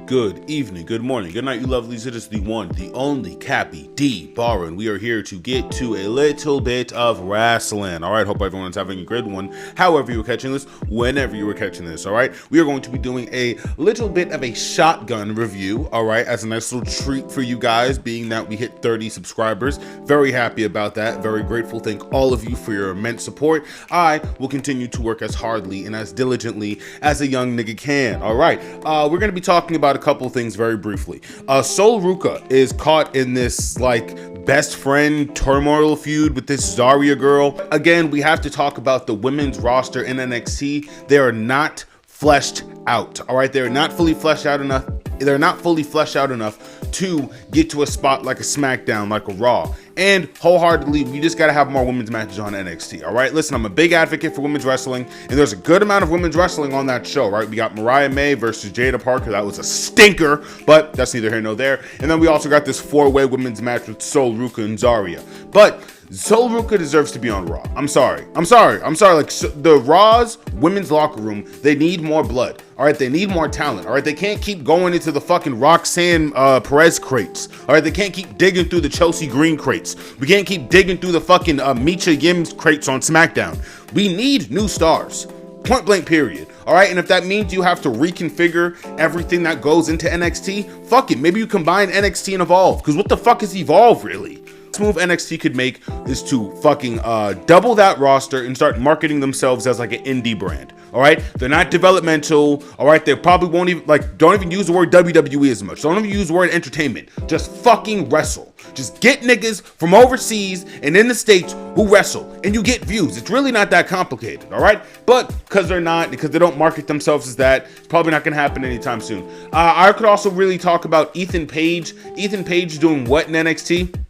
good evening, good morning, good night, you lovelies. It is the one, the only Cappy D Barra, and we are here to get to a little bit of wrestling. All right, hope everyone's having a good one, however you were catching this, whenever you were catching this. All right, we are going to be doing a little bit of a shotgun review, all right, as a nice little treat for you guys, being that we hit 30 subscribers. Very happy about that, very grateful. Thank all of you for your immense support. I will continue to work as hardly and as diligently as a young nigga can. All right, we're going to be talking about a couple things very briefly. Sol Ruca is caught in this like best friend turmoil feud with this Zarya girl. Again, we have to talk about the women's roster in NXT. They are not fleshed out. All right, they're not fully fleshed out enough. They're not fully fleshed out enough to get to a spot like a SmackDown, like a Raw. And wholeheartedly, we just got to have more women's matches on NXT. All right, listen, I'm a big advocate for women's wrestling, and there's a good amount of women's wrestling on that show, right? We got Mariah May versus Jada Parker. That was a stinker, but that's neither here nor there. And then we also got this 4-way women's match with Sol Ruca and Zarya. But Sol Ruca deserves to be on Raw. I'm sorry. Like, the Raw's women's locker room, they need more blood. All right, they need more talent. All right, they can't keep going into the fucking Roxanne Perez crates. All right, they can't keep digging through the Chelsea Green crates. We can't keep digging through the fucking Micha Yim's crates on SmackDown. We need new stars. Point blank period. All right, and if that means you have to reconfigure everything that goes into NXT, fuck it. Maybe you combine NXT and Evolve, because what the fuck is Evolve really? Move NXT could make is to fucking double that roster and start marketing themselves as like an indie brand. All right, they're not developmental. All right, they probably won't even don't even use the word WWE as much. Don't even use the word entertainment. Just fucking wrestle. Just get niggas from overseas and in the States who wrestle, and you get views. It's really not that complicated. All right, but because they don't market themselves as that, it's probably not gonna happen anytime soon. I could also really talk about Ethan Page. Ethan Page doing what in NXT?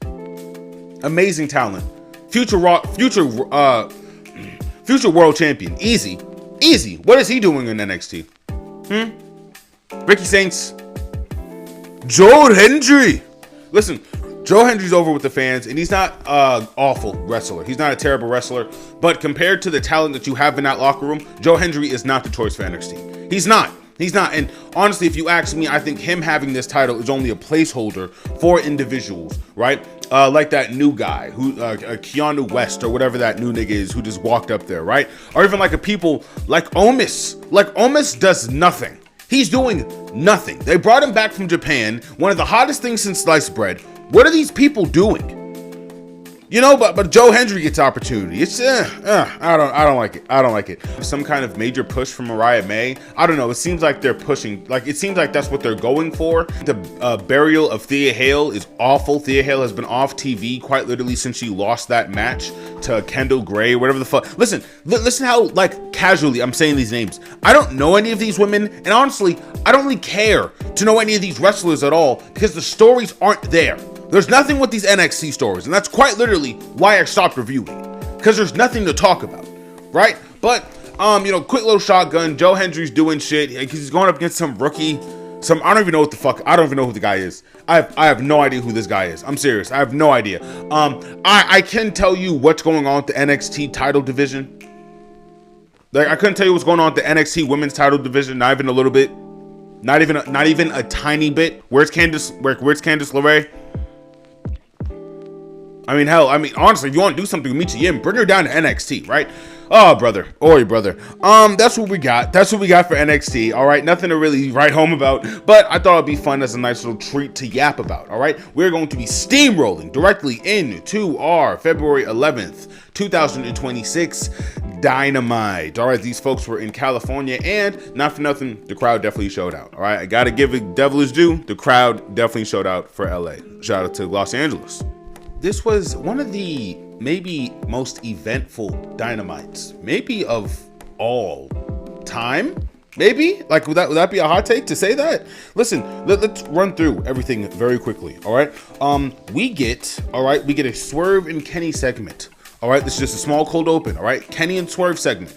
Amazing talent, future world champion, easy. What is he doing in NXT? Ricky Saints, Joe Hendry. Listen, Joe Hendry's over with the fans, and he's not an awful wrestler. He's not a terrible wrestler, but compared to the talent that you have in that locker room, Joe Hendry is not the choice for NXT. He's not. And honestly, if you ask me, I think him having this title is only a placeholder for individuals, right? Like that new guy who Keanu West or whatever that new nigga is who just walked up there, right? Or even like a people like Omis. Like Omis does nothing. He's doing nothing. They brought him back from Japan, one of the hottest things since sliced bread. What are these people doing? You know, but Joe Hendry gets opportunity. It's I don't like it. I don't like it. Some kind of major push from Mariah May. I don't know. It seems like they're pushing. Like it seems like that's what they're going for. The burial of Thea Hale is awful. Thea Hale has been off TV quite literally since she lost that match to Kendall Gray, whatever the fuck. Listen how like casually I'm saying these names. I don't know any of these women, and honestly, I don't really care to know any of these wrestlers at all because the stories aren't there. There's nothing with these NXT stories, and that's quite literally why I stopped reviewing, because there's nothing to talk about, right? But, quick little shotgun, Joe Hendry's doing shit. He's going up against some rookie, I don't even know who the guy is. I have no idea who this guy is. I'm serious. I have no idea. I can tell you what's going on with the NXT title division. Like, I couldn't tell you what's going on with the NXT women's title division, not even a little bit. Not even a tiny bit. Where's Candice LeRae? I mean, hell, honestly, if you want to do something with Micha Yim, bring her down to NXT, right? Oh, brother. That's what we got. That's what we got for NXT, all right? Nothing to really write home about, but I thought it'd be fun as a nice little treat to yap about, all right? We're going to be steamrolling directly into our February 11th, 2026 Dynamite. All right, these folks were in California, and not for nothing, the crowd definitely showed out, all right? I got to give it devil his due. The crowd definitely showed out for LA. Shout out to Los Angeles. This was one of the maybe most eventful Dynamites, maybe of all time. Maybe would that be a hot take to say that? Listen, let's run through everything very quickly. All right, we get a Swerve and Kenny segment. All right, this is just a small cold open. All right, Kenny and Swerve segment.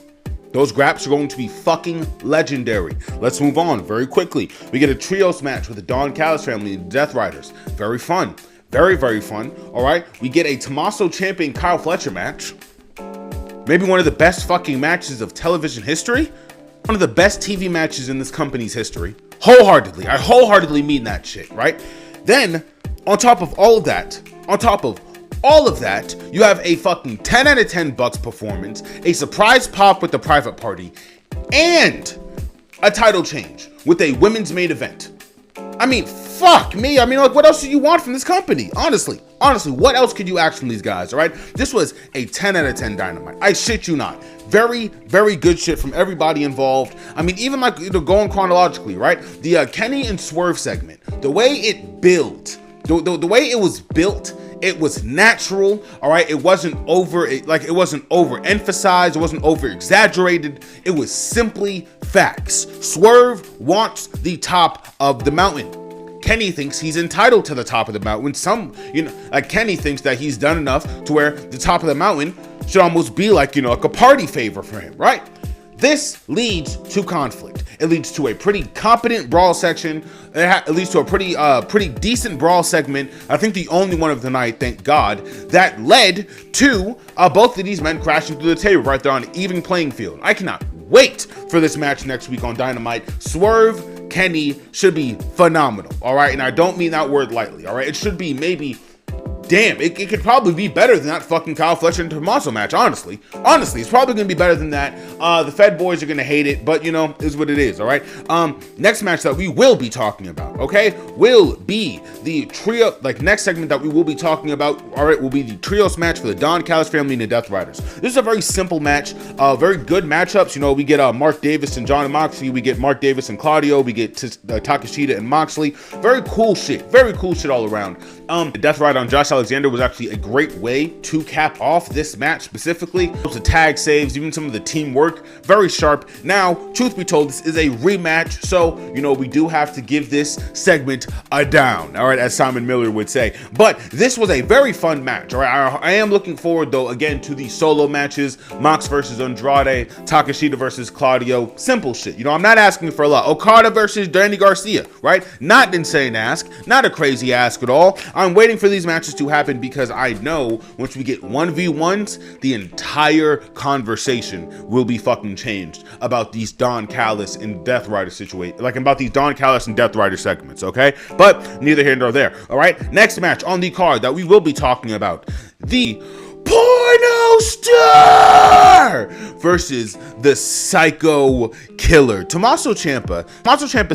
Those graps are going to be fucking legendary. Let's move on very quickly. We get a trios match with the Don Callis family and Death Riders. Very fun. Very, very fun. All right. We get a Tommaso Ciampa Kyle Fletcher match. Maybe one of the best fucking matches of television history. One of the best TV matches in this company's history. Wholeheartedly. I wholeheartedly mean that shit, right? Then, on top of all of that, you have a fucking 10 out of 10 Bucks performance, a surprise pop with the private party, and a title change with a women's main event. I mean, fuck me. I mean, like, what else do you want from this company? Honestly, what else could you ask from these guys, all right? This was a 10 out of 10 Dynamite. I shit you not. Very, very good shit from everybody involved. I mean, even like, going chronologically, right? The Kenny and Swerve segment, the way it built, the way it was built, it was natural, all right? It wasn't overemphasized, it wasn't over-exaggerated. It was simply facts. Swerve wants the top of the mountain. Kenny thinks he's entitled to the top of the mountain. Kenny thinks that he's done enough to where the top of the mountain should almost be like, like a party favor for him, right? This leads to conflict. It leads to a pretty competent brawl section. It leads to a pretty decent brawl segment. I think the only one of the night, thank God, that led to both of these men crashing through the table right there on an even playing field. I cannot wait for this match next week on Dynamite. Swerve, Kenny should be phenomenal, all right? And I don't mean that word lightly, all right? It should be maybe... Damn, it could probably be better than that fucking Kyle Fletcher and Tommaso match, honestly. Honestly, it's probably going to be better than that. The Fed boys are going to hate it, but, is what it is, all right? Next match that we will be talking about, okay, will be the trio, next segment that we will be talking about, all right, will be the trios match for the Don Callis family and the Death Riders. This is a very simple match, very good matchups. We get Mark Davis and John Moxley. We get Mark Davis and Claudio. We get Takeshita and Moxley. Very cool shit all around. The Death Rider on Josh Alexander was actually a great way to cap off this match specifically. The tag saves, even some of the teamwork, very sharp. Now, truth be told, this is a rematch, so, we do have to give this segment a down, all right, as Simon Miller would say. But this was a very fun match, all right? I am looking forward, though, again, to the solo matches, Mox versus Andrade, Takeshita versus Claudio, simple shit. I'm not asking for a lot. Okada versus Danny Garcia, right? Not insane ask, not a crazy ask at all. I'm waiting for these matches to happen because I know once we get 1v1s, the entire conversation will be fucking changed about these Don Callis and Death Rider situation, about these Don Callis and Death Rider segments, okay? But neither here nor there, all right? Next match on the card that we will be talking about, the Porno Star versus the Psycho Killer. Tommaso Ciampa,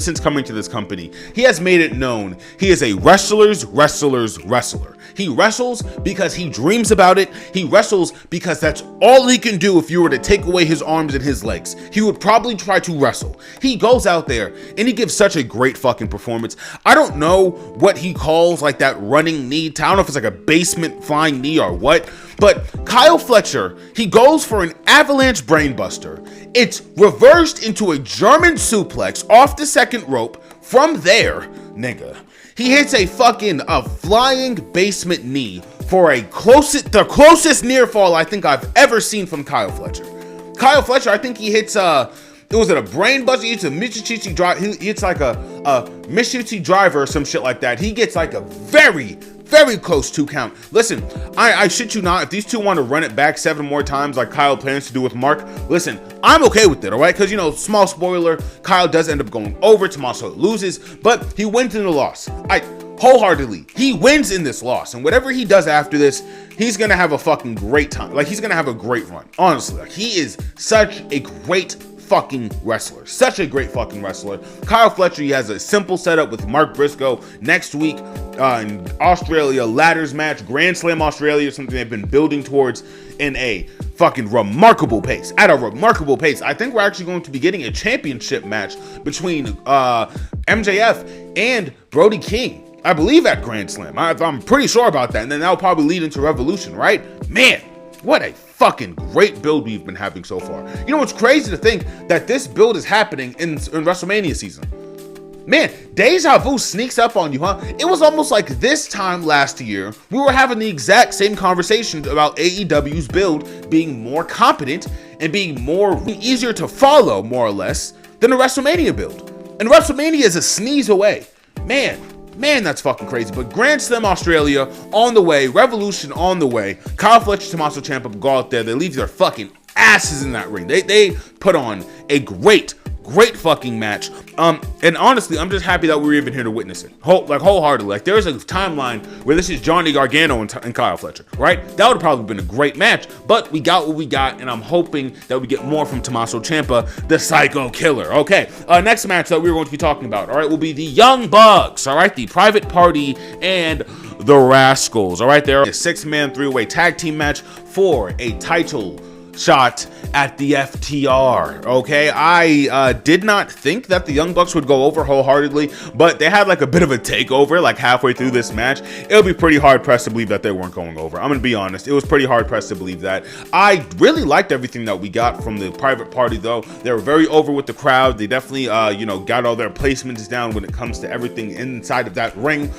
since coming to this company, he has made it known he is a wrestler's wrestler. He wrestles because he dreams about it. He wrestles because that's all he can do. If you were to take away his arms and his legs, he would probably try to wrestle. He goes out there and he gives such a great fucking performance. I don't know what he calls that running knee. I don't know if it's a basement flying knee or what, but Kyle Fletcher, he goes for an avalanche brainbuster. It's reversed into a German suplex off the second rope. From there, nigga, he hits a flying basement knee for the closest near fall I think I've ever seen from Kyle Fletcher. Kyle Fletcher, I think he hits a brain buster. He hits a Michichi drive. He hits a Michichi driver or some shit like that. He gets a very, very close 2 count. Listen, I shit you not, if these two want to run it back 7 more times like Kyle plans to do with Mark, listen, I'm okay with it, all right? Because, small spoiler, Kyle does end up going over. Tommaso loses, but he wins in the loss. Wholeheartedly, he wins in this loss, and whatever he does after this, he's gonna have a fucking great time. He's gonna have a great run. Honestly, he is such a great fucking wrestler. Such a great fucking wrestler. Kyle Fletcher, he has a simple setup with Mark Briscoe next week in Australia, ladders match, Grand Slam Australia, something they've been building towards in a fucking remarkable pace. At a remarkable pace. I think we're actually going to be getting a championship match between MJF and Brody King. I believe at Grand Slam. I'm pretty sure about that. And then that'll probably lead into Revolution, right? Man, what a fucking great build we've been having so far. It's crazy to think that this build is happening in WrestleMania season. Man, deja vu sneaks up on you, huh? It was almost like this time last year, we were having the exact same conversations about AEW's build being more competent and being easier to follow, more or less, than the WrestleMania build. And WrestleMania is a sneeze away. Man, that's fucking crazy. But Grand Slam Australia on the way, Revolution on the way. Kyle Fletcher, Tommaso Ciampa go out there. They leave their fucking asses in that ring. They put on a great Great fucking match. And honestly, I'm just happy that we were even here to witness it. Wholeheartedly. Like, there's a timeline where this is Johnny Gargano and Kyle Fletcher, right? That would have probably been a great match, but we got what we got, and I'm hoping that we get more from Tommaso Ciampa, the Psycho Killer. Okay, next match that we're going to be talking about, all right, will be the Young Bucks, all right, the Private Party and the Rascals, all right? They're a 6-man 3-way tag team match for a title shot at the FTR. Okay, I did not think that the Young Bucks would go over wholeheartedly, but they had like a bit of a takeover like halfway through this match. It'll be pretty hard pressed to believe that they weren't going over. I'm gonna be honest, it was pretty hard pressed to believe that. I really liked everything that we got from the Private Party, though. They were very over with the crowd. They definitely got all their placements down when it comes to everything inside of that ring.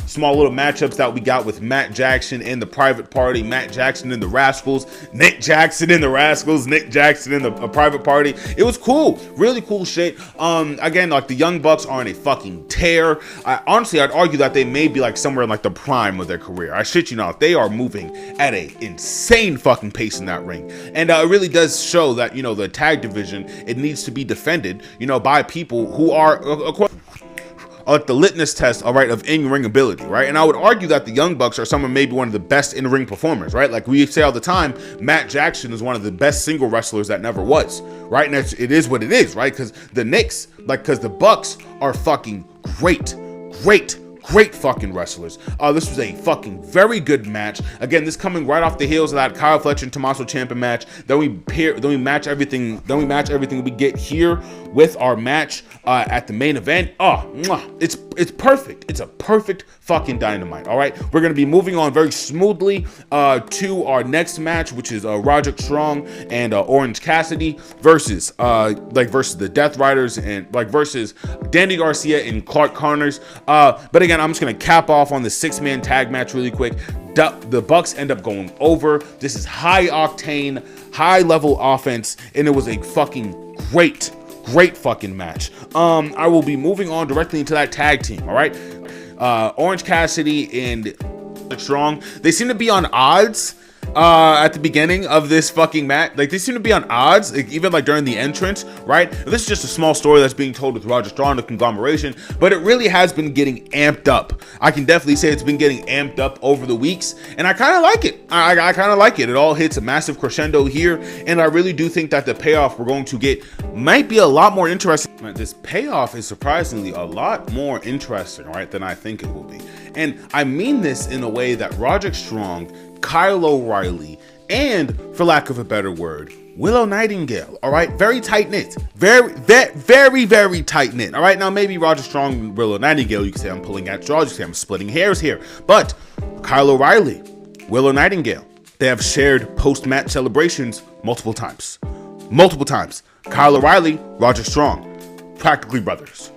Small little matchups that we got with Matt Jackson and the Private Party, Matt Jackson and the Rascals, Nick Jackson in the Rascals, Nick Jackson in the Private Party. It was cool, really cool shit. Again, like, the Young Bucks are on a fucking tear. Honestly, I'd argue that they may be like somewhere in like the prime of their career. I shit you not, they are moving at a insane fucking pace in that ring, and it really does show that the tag division, it needs to be defended, by people who are like the litmus test, all right, of in-ring ability, right? And I would argue that the Young Bucks are maybe one of the best in-ring performers, right? Like we say all the time, Matt Jackson is one of the best single wrestlers that never was, right? And it is what it is, right? Because the Bucks are fucking great fucking wrestlers. This was a fucking very good match. Again, this coming right off the heels of that Kyle Fletcher and Tommaso Ciampa match. Then we match everything we get here with our match at the main event. It's perfect. It's a perfect fucking Dynamite. All right, we're gonna be moving on very smoothly to our next match, which is Roderick Strong and Orange Cassidy versus the Death Riders and versus Danny Garcia and Clark Connors. But again, I'm just gonna cap off on the 6-man tag match really quick. The Bucks end up going over. This is high octane, high level offense, and it was a fucking great fucking match. I will be moving on directly into that tag team. All right, Orange Cassidy and Strong, they seem to be on odds at the beginning of this fucking match. Like, they seem to be on odds, even during the entrance, right? This is just a small story that's being told with Roger Strong, the conglomeration, but it really has been getting amped up. I can definitely say it's been getting amped up over the weeks, and I kind of like it. I kind of like it. It all hits a massive crescendo here, and I really do think that the payoff we're going to get might be a lot more interesting. This payoff is surprisingly a lot more interesting, right, than I think it will be. And I mean this in a way that Roderick Strong, Kyle O'Reilly, and, for lack of a better word, Willow Nightingale, all right, very tight knit, very tight knit. All right, now maybe Roderick Strong and Willow Nightingale, you can say I'm pulling at straws, you can say I'm splitting hairs here, but Kyle O'Reilly, Willow Nightingale, they have shared post-match celebrations multiple times. Kyle O'Reilly, Roderick Strong, practically brothers,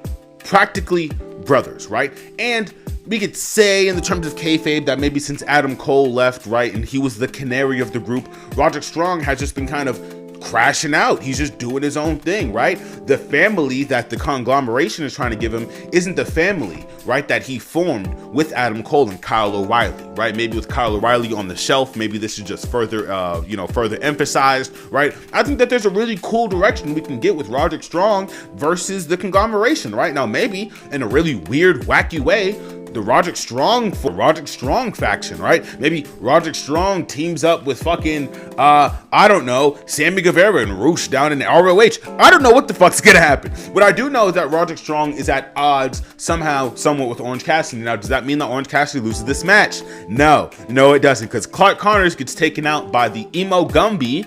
right? And we could say, in the terms of kayfabe, that maybe since Adam Cole left, right, and he was the canary of the group, Roderick Strong has just been kind of crashing out. He's just doing his own thing, right? The family that the conglomeration is trying to give him isn't the family, right, that he formed with Adam Cole and Kyle O'Reilly, right? Maybe with Kyle O'Reilly on the shelf, maybe this is just further emphasized, right? I think that there's a really cool direction we can get with Roderick Strong versus the conglomeration, right? Now, maybe in a really weird, wacky way, the Roderick Strong faction, right? Maybe Roderick Strong teams up with fucking, I don't know, Sammy Guevara and Roosh down in the ROH. I don't know what the fuck's gonna happen. What I do know is that Roderick Strong is at odds somewhat with Orange Cassidy. Now, does that mean that Orange Cassidy loses this match? No, it doesn't, because Clark Connors gets taken out by the Emo Gumby,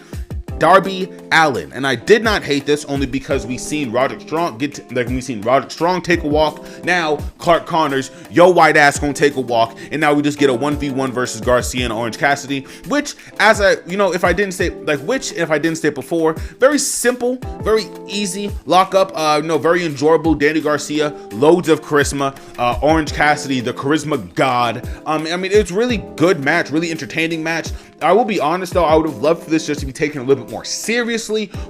Darby Allin. And I did not hate this, only because we've seen Roderick Strong take a walk. Now Clark Connors, yo white ass gonna take a walk, and now we just get a 1v1 versus Garcia and Orange Cassidy, which, if I didn't say before, very simple, very easy lock up, very enjoyable. Danny Garcia, loads of charisma, Orange Cassidy, the charisma god. It's really good match, really entertaining match. I will be honest though, I would have loved for this just to be taken a little bit more seriously,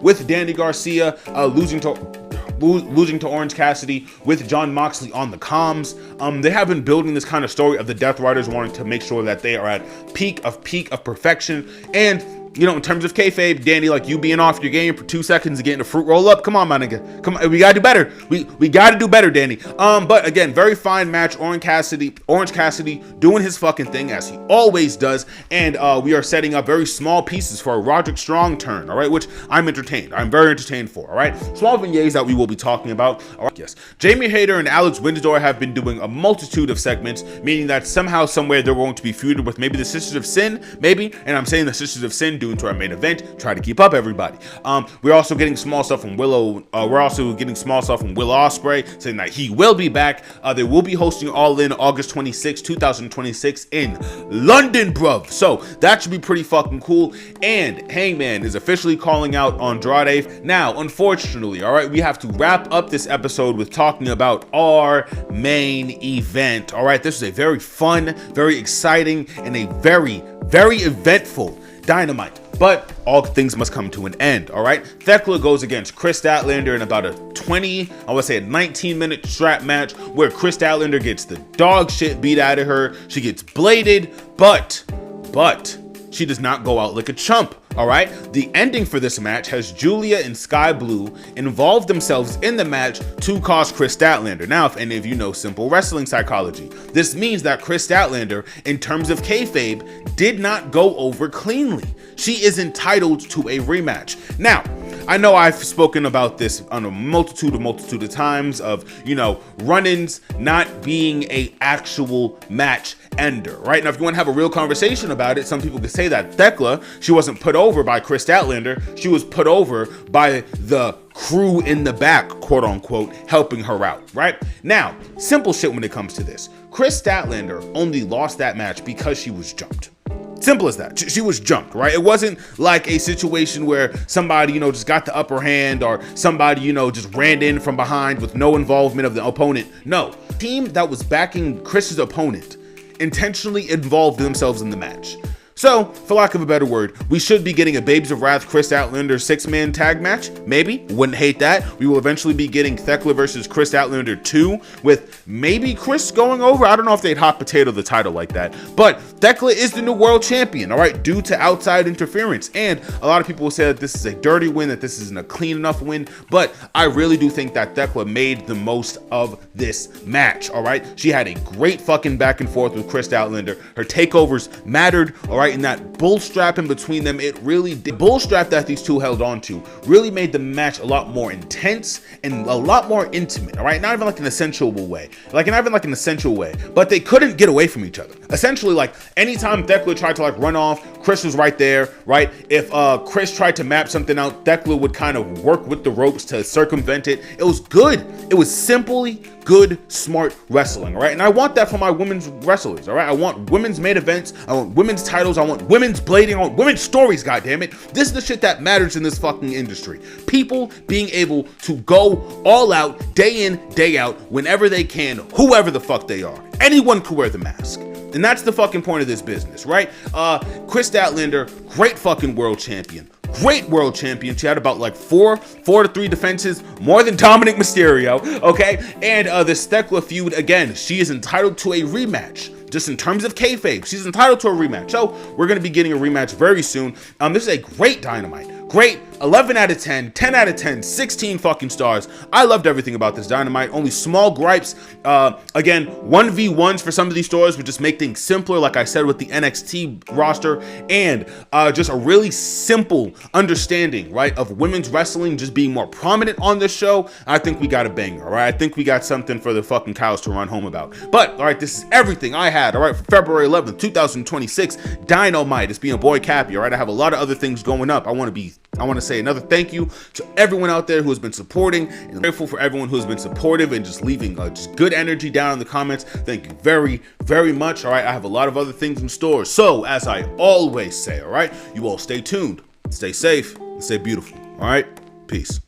with Danny Garcia losing to Orange Cassidy, with Jon Moxley on the comms. They have been building this kind of story of the Death Riders wanting to make sure that they are at peak of perfection, and You know, in terms of kayfabe, Danny, like you being off your game for 2 seconds and getting a fruit roll up. Come on, my nigga. Come on, we gotta do better. We gotta do better, Danny. But again, very fine match. Orange Cassidy doing his fucking thing as he always does, and we are setting up very small pieces for a Roderick Strong turn. All right, which I'm entertained. I'm very entertained for. All right, small vignettes that we will be talking about. All right, yes, Jamie Hayter and Alex Windsor have been doing a multitude of segments, meaning that somehow, somewhere, they're going to be feuded with maybe the Sisters of Sin, maybe. And I'm saying the Sisters of Sin due to our main event. Try to keep up, everybody. We're also getting small stuff from Willow. We're also getting small stuff from Will Ospreay saying that he will be back. They will be hosting All In August 26, 2026 in London, bruv. So that should be pretty fucking cool. And Hangman is officially calling out Andrade. Now, unfortunately, all right, we have to wrap up this episode with talking about our main event. All right, this is a very fun, very exciting, and a very, very eventful Dynamite. But all things must come to an end, all right? Thekla goes against Kris Statlander in about a 19-minute strap match where Kris Statlander gets the dog shit beat out of her. She gets bladed, but she does not go out like a chump, all right? The ending for this match has Julia and Sky Blue involve themselves in the match to cost Kris Statlander. Now, if any of you know simple wrestling psychology, this means that Kris Statlander, in terms of kayfabe, did not go over cleanly. She is entitled to a rematch. Now, I know I've spoken about this on a multitude of times of, you know, run-ins not being a actual match ender, right? Now, if you want to have a real conversation about it, some people could say that Thekla, she wasn't put over by Kris Statlander, she was put over by the crew in the back, quote unquote, helping her out, right? Now, simple shit when it comes to this. Kris Statlander only lost that match because she was jumped. Simple as that. She was jumped, right? It wasn't like a situation where somebody, you know, just got the upper hand or somebody, you know, just ran in from behind with no involvement of the opponent. No. The team that was backing Chris's opponent intentionally involved themselves in the match. So, for lack of a better word, we should be getting a Babes of Wrath Kris Statlander 6-man tag match. Maybe. Wouldn't hate that. We will eventually be getting Thekla versus Kris Statlander 2 with maybe Kris going over. I don't know if they'd hot potato the title like that. But Thekla is the new world champion, all right, due to outside interference. And a lot of people will say that this is a dirty win, that this isn't a clean enough win. But I really do think that Thekla made the most of this match, all right? She had a great fucking back and forth with Kris Statlander. Her takeovers mattered, all right? And that bull strap in between them, it really did. Bull strap that these two held on to really made the match a lot more intense and a lot more intimate, all right? Not even like an essential way, but they couldn't get away from each other. Essentially, like anytime Thekla tried to like run off, Kris was right there, right? If Kris tried to map something out, Thekla would kind of work with the ropes to circumvent it. It was good. It was simply good, smart wrestling, all right? And I want that for my women's wrestlers, all right? I want women's main events. I want women's titles. I want women's blading. I want women's stories, goddammit. This is the shit that matters in this fucking industry. People being able to go all out, day in, day out, whenever they can, whoever the fuck they are. Anyone can wear the mask. And that's the fucking point of this business, right? Kris Statlander, great fucking world champion. Great world champion. She had about like 4 to 3 defenses, more than Dominic Mysterio, okay? And this Thekla feud, again, she is entitled to a rematch. Just in terms of kayfabe, she's entitled to a rematch. So we're going to be getting a rematch very soon. This is a great Dynamite. Great. 11 out of 10, 10 out of 10, 16 fucking stars. I loved everything about this Dynamite. Only small gripes. Again, 1v1s for some of these stores would just make things simpler, like I said, with the NXT roster, and just a really simple understanding, right, of women's wrestling just being more prominent on this show. I think we got a banger, all right? I think we got something for the fucking cows to run home about. But, all right, this is everything I had, all right, for February 11th, 2026, Dynamite. It's being a boy Cappy, all right? I have a lot of other things going up. I want to say another thank you to everyone out there who has been supporting, and I'm grateful for everyone who has been supportive and just leaving just good energy down in the comments. Thank you very, very much. All right, I have a lot of other things in store. So as I always say, all right, you all stay tuned, stay safe, and stay beautiful. All right, peace.